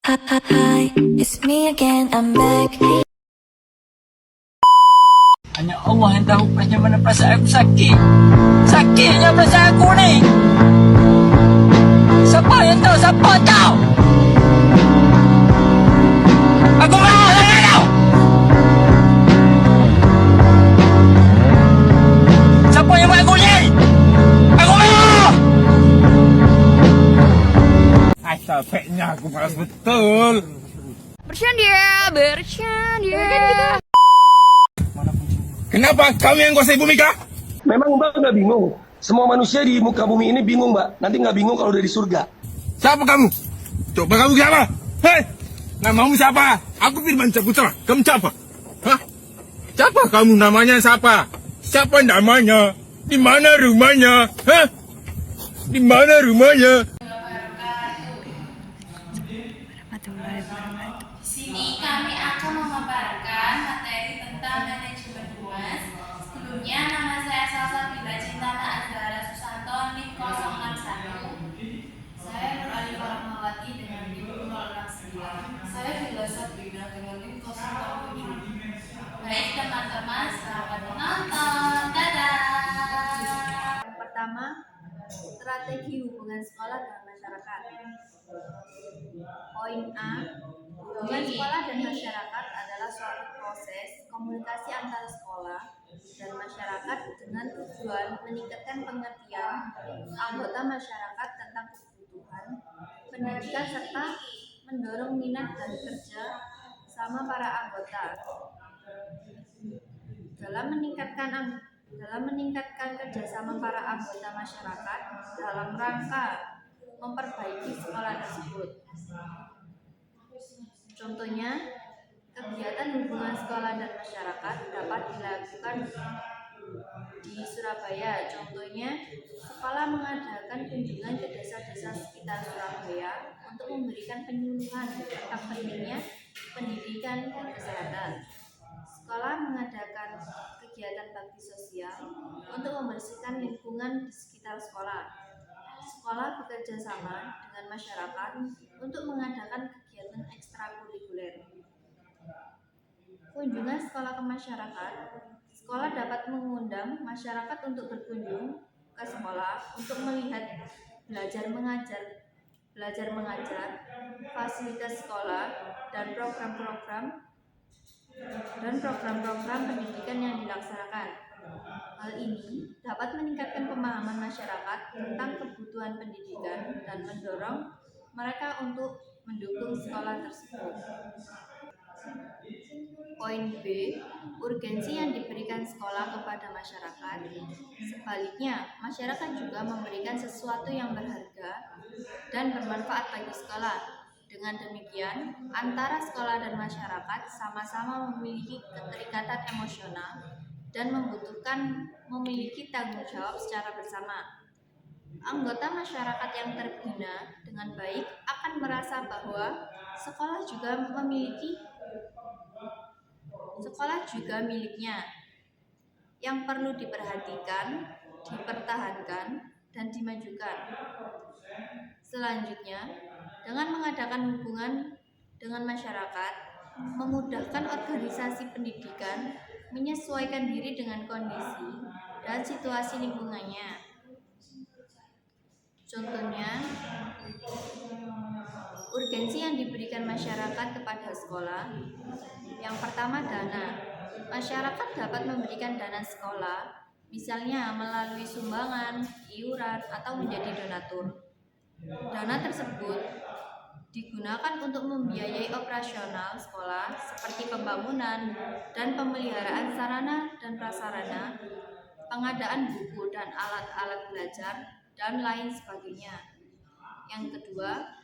Hi, it's me again, I'm back. Hanya Allah yang tahu bagaimana perasaan aku sakit. Sakitnya perasaan aku ni. Siapa yang tahu? Siapa tahu? Aku marah dengan kau. Siapa yang buat aku ni? Aku marah. Capeknya aku malas betul. Bercanda. Kenapa kami yang kuasai bumi kah? Memang Mbak nggak bingung? Semua manusia di muka bumi ini bingung Mbak. Nanti nggak bingung kalau udah di surga. Siapa kamu? Coba kamu siapa? Hei, namamu siapa? Aku Firman Saputra. Kamu siapa? Hah? Siapa kamu? Namanya siapa? Siapa namanya? Di mana rumahnya? Hah? Di mana rumahnya? Sini kami akan memaparkan materi tentang manajemen humas. Sebelumnya nama saya Salsabila Cintana Azhara Susanto NIM 061. Saya Nur Alif Rahmawati dengan NIM 069. Saya Bila Sabrina dengan NIM 067. Baik teman-teman, selamat menonton. Dadah. Yang pertama, strategi hubungan sekolah dan masyarakat. Poin A, hubungan sekolah dan masyarakat adalah suatu proses komunikasi antara sekolah dan masyarakat dengan tujuan meningkatkan pengertian anggota masyarakat tentang kebutuhan pendidikan serta mendorong minat dan kerja sama para anggota dalam meningkatkan kerjasama para anggota masyarakat dalam rangka memperbaiki sekolah tersebut. Contohnya, kegiatan hubungan sekolah dan masyarakat dapat dilakukan di Surabaya. Contohnya, sekolah mengadakan kunjungan ke desa-desa sekitar Surabaya untuk memberikan penyuluhan tentang pentingnya pendidikan dan kesehatan. Sekolah mengadakan kegiatan bakti sosial untuk membersihkan lingkungan di sekitar sekolah. Sekolah bekerja sama dengan masyarakat untuk mengadakan kegiatan ekstrakurikuler. Kunjungan sekolah ke masyarakat. Sekolah dapat mengundang masyarakat untuk berkunjung ke sekolah untuk melihat belajar mengajar, fasilitas sekolah dan program-program pendidikan yang dilaksanakan. Hal ini dapat meningkatkan pemahaman masyarakat tentang kebutuhan pendidikan dan mendorong mereka untuk mendukung sekolah tersebut. Poin B, urgensi yang diberikan sekolah kepada masyarakat. Sebaliknya, masyarakat juga memberikan sesuatu yang berharga dan bermanfaat bagi sekolah. Dengan demikian, antara sekolah dan masyarakat sama-sama memiliki keterikatan emosional dan memiliki tanggung jawab secara bersama. Anggota masyarakat yang terbina dengan baik akan merasa bahwa sekolah juga miliknya, yang perlu diperhatikan, dipertahankan, dan dimajukan. Selanjutnya, dengan mengadakan hubungan dengan masyarakat, memudahkan organisasi pendidikan menyesuaikan diri dengan kondisi dan situasi lingkungannya. Contohnya, urgensi yang diberikan masyarakat kepada sekolah. Yang pertama, dana. Masyarakat dapat memberikan dana sekolah, misalnya melalui sumbangan, iuran, atau menjadi donatur. Dana tersebut digunakan untuk membiayai operasional sekolah seperti pembangunan dan pemeliharaan sarana dan prasarana, pengadaan buku dan alat-alat belajar, dan lain sebagainya. Yang kedua,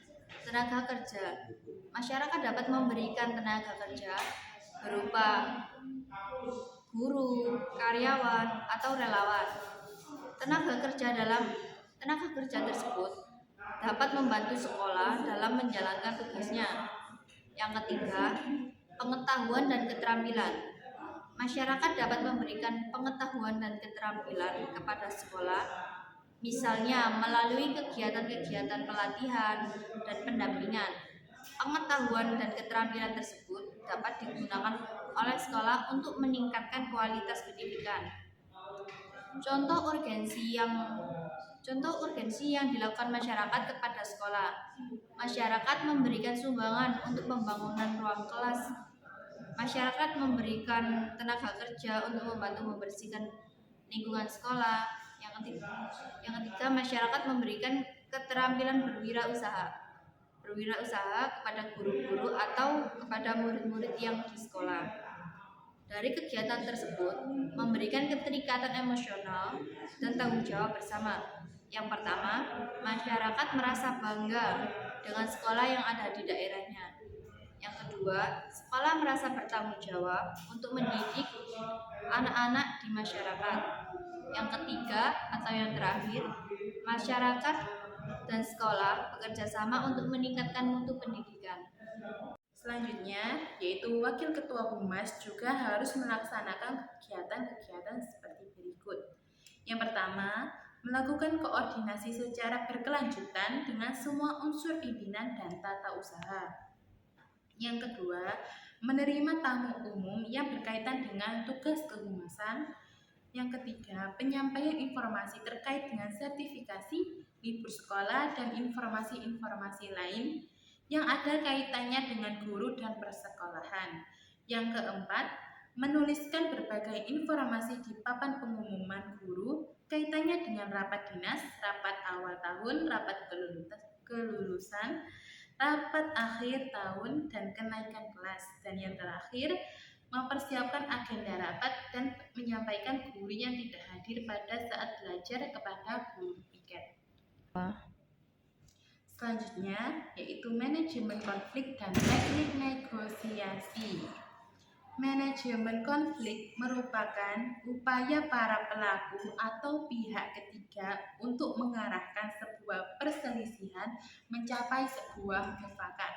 tenaga kerja. Masyarakat dapat memberikan tenaga kerja berupa guru, karyawan, atau relawan. Tenaga kerja tersebut dapat membantu sekolah dalam menjalankan tugasnya. Yang ketiga, pengetahuan dan keterampilan. Masyarakat dapat memberikan pengetahuan dan keterampilan kepada sekolah, misalnya melalui kegiatan-kegiatan pelatihan dan pendampingan. Pengetahuan dan keterampilan tersebut dapat digunakan oleh sekolah untuk meningkatkan kualitas pendidikan. Contoh urgensi yang dilakukan masyarakat kepada sekolah. Masyarakat memberikan sumbangan untuk pembangunan ruang kelas. Masyarakat memberikan tenaga kerja untuk membantu membersihkan lingkungan sekolah. Yang ketiga, masyarakat memberikan keterampilan berwirausaha kepada guru-guru atau kepada murid-murid yang di sekolah. Dari kegiatan tersebut, memberikan keterikatan emosional dan tanggung jawab bersama. Yang pertama, masyarakat merasa bangga dengan sekolah yang ada di daerahnya. Yang kedua, sekolah merasa bertanggung jawab untuk mendidik anak-anak di masyarakat. Yang ketiga atau yang terakhir, masyarakat dan sekolah bekerja sama untuk meningkatkan mutu pendidikan. Selanjutnya, yaitu Wakil Ketua Humas juga harus melaksanakan kegiatan-kegiatan seperti berikut. Yang pertama, melakukan koordinasi secara berkelanjutan dengan semua unsur pimpinan dan tata usaha. Yang kedua, menerima tamu umum yang berkaitan dengan tugas kehumasan. Yang ketiga, penyampaian informasi terkait dengan sertifikasi, libur sekolah, dan informasi-informasi lain yang ada kaitannya dengan guru dan persekolahan. Yang keempat, menuliskan berbagai informasi di papan pengumuman guru kaitannya dengan rapat dinas, rapat awal tahun, rapat kelulusan, rapat akhir tahun, dan kenaikan kelas. Dan yang terakhir, mempersiapkan agenda rapat dan menyampaikan guru yang tidak hadir pada saat belajar kepada guru piket. Selanjutnya, yaitu manajemen konflik dan teknik negosiasi. Manajemen konflik merupakan upaya para pelaku atau pihak ketiga untuk mengarahkan sebuah perselisihan mencapai sebuah mufakat.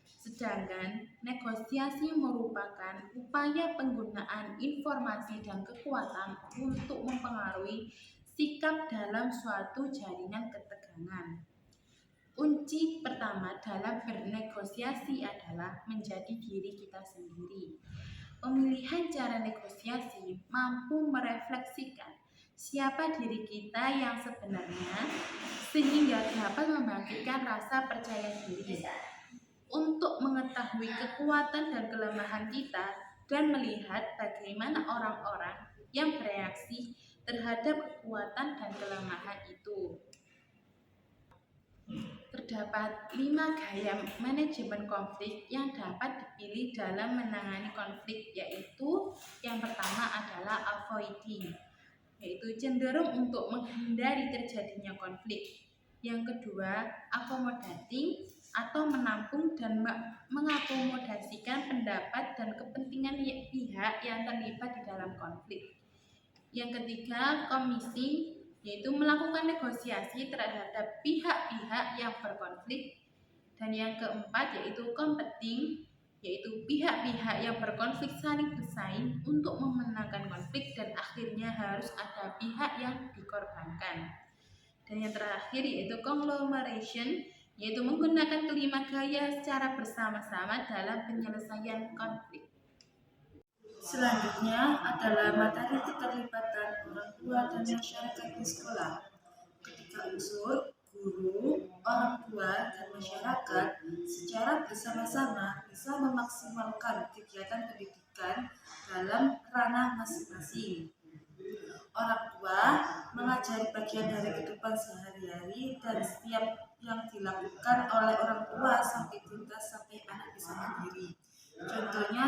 Sedangkan negosiasi merupakan upaya penggunaan informasi dan kekuatan untuk mempengaruhi sikap dalam suatu jaringan ketegangan. Kunci pertama dalam bernegosiasi adalah menjadi diri kita sendiri. Pemilihan cara negosiasi mampu merefleksikan siapa diri kita yang sebenarnya sehingga dapat membangkitkan rasa percaya diri untuk mengetahui kekuatan dan kelemahan kita dan melihat bagaimana orang-orang yang bereaksi terhadap kekuatan dan kelemahan itu. Terdapat 5 gaya manajemen konflik yang dapat dipilih dalam menangani konflik, yaitu yang pertama adalah avoiding, yaitu cenderung untuk menghindari terjadinya konflik. Yang kedua, accommodating atau menampung dan mengakomodasikan pendapat dan kepentingan pihak yang terlibat di dalam konflik. Yang ketiga, committing, yaitu melakukan negosiasi terhadap pihak-pihak yang berkonflik. Dan yang keempat yaitu competing, yaitu pihak-pihak yang berkonflik saling bersaing untuk memenangkan konflik dan akhirnya harus ada pihak yang dikorbankan. Dan yang terakhir yaitu conglomeration, yaitu menggunakan kelima gaya secara bersama-sama dalam penyelesaian konflik. Selanjutnya adalah materi keterlibatan orang tua dan masyarakat di sekolah. Ketiga unsur, guru, orang tua, dan masyarakat secara bersama-sama bisa memaksimalkan kegiatan pendidikan dalam ranah masing-masing. Orang tua mengajari bagian dari kehidupan sehari-hari dan setiap yang dilakukan oleh orang tua sampai tuntas sampai anak bisa mandiri. Contohnya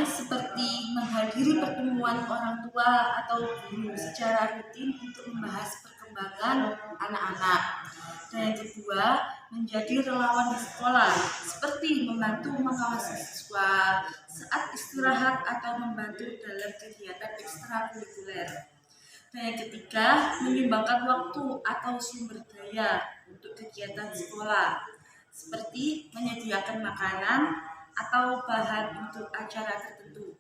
seperti menghadiri pertemuan orang tua atau guru secara rutin untuk membahas perkembangan anak-anak. Dan yang kedua, menjadi relawan di sekolah, seperti membantu mengawasi siswa saat istirahat atau membantu dalam kegiatan ekstrakurikuler. Dan yang ketiga, menyumbangkan waktu atau sumber daya untuk kegiatan sekolah, seperti menyediakan makanan atau bahan untuk acara tertentu.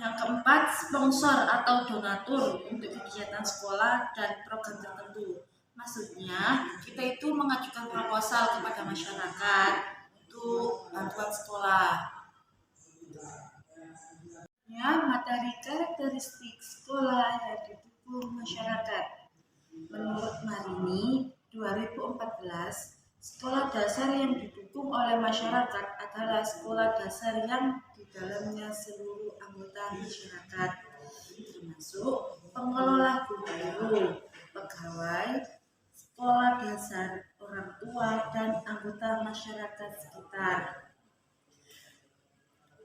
Yang keempat, sponsor atau donatur untuk kegiatan sekolah dan program tertentu. Maksudnya, kita itu mengajukan proposal kepada masyarakat untuk bantuan sekolah. Ya, materi karakteristik sekolah yang didukung masyarakat. Menurut Marini, 2014, sekolah dasar yang didukung oleh masyarakat adalah sekolah dasar yang di dalamnya seluruh anggota masyarakat, termasuk pengelola guru, pegawai, sekolah dasar, orang tua, dan anggota masyarakat sekitar.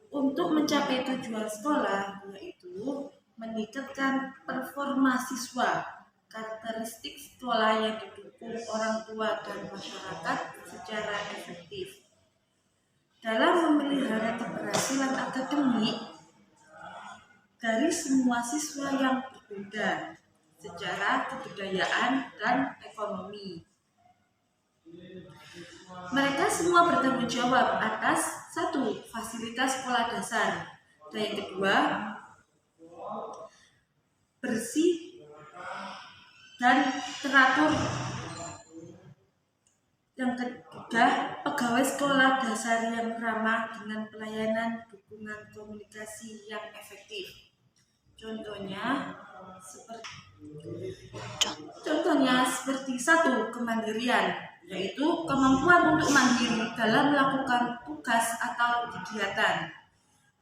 Untuk mencapai tujuan sekolah, yaitu meningkatkan performa siswa, karakteristik sekolah yang didukung orang tua dan masyarakat secara efektif. Dalam memelihara keberhasilan akademik dari semua siswa yang berbeda secara kebudayaan dan ekonomi. Mereka semua bertanggung jawab atas 1. Fasilitas sekolah dasar, dan yang kedua, bersih dan teratur. Yang ketiga, pegawai sekolah dasar yang ramah dengan pelayanan dukungan komunikasi yang efektif. Contohnya seperti 1. Kemandirian, yaitu kemampuan untuk mandiri dalam melakukan tugas atau kegiatan.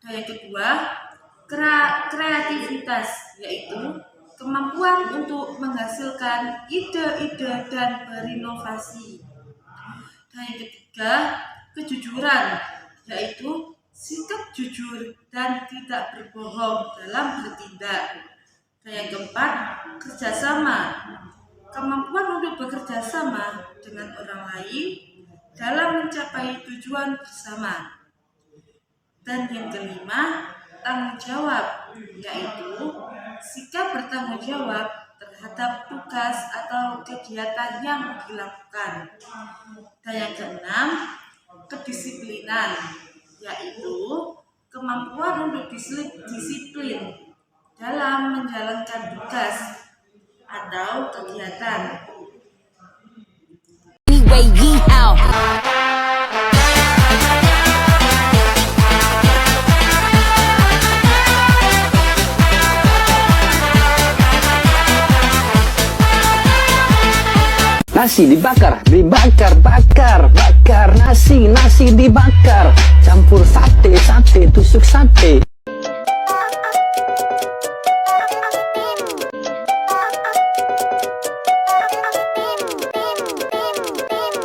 Dan yang kedua, kreativitas, yaitu kemampuan untuk menghasilkan ide-ide dan berinovasi. Dan yang ketiga, kejujuran, yaitu sikap jujur dan tidak berbohong dalam bertindak. Dan yang keempat, kerjasama, kemampuan untuk bekerja sama dengan orang lain dalam mencapai tujuan bersama. Dan yang kelima, tanggung jawab, yaitu sikap bertanggung jawab terhadap tugas atau kegiatan yang dilakukan. Dan yang keenam, kedisiplinan, yaitu kemampuan untuk disiplin dalam menjalankan tugas atau kegiatan. Nasi dibakar, bakar nasi dibakar, campur sate, tusuk sate.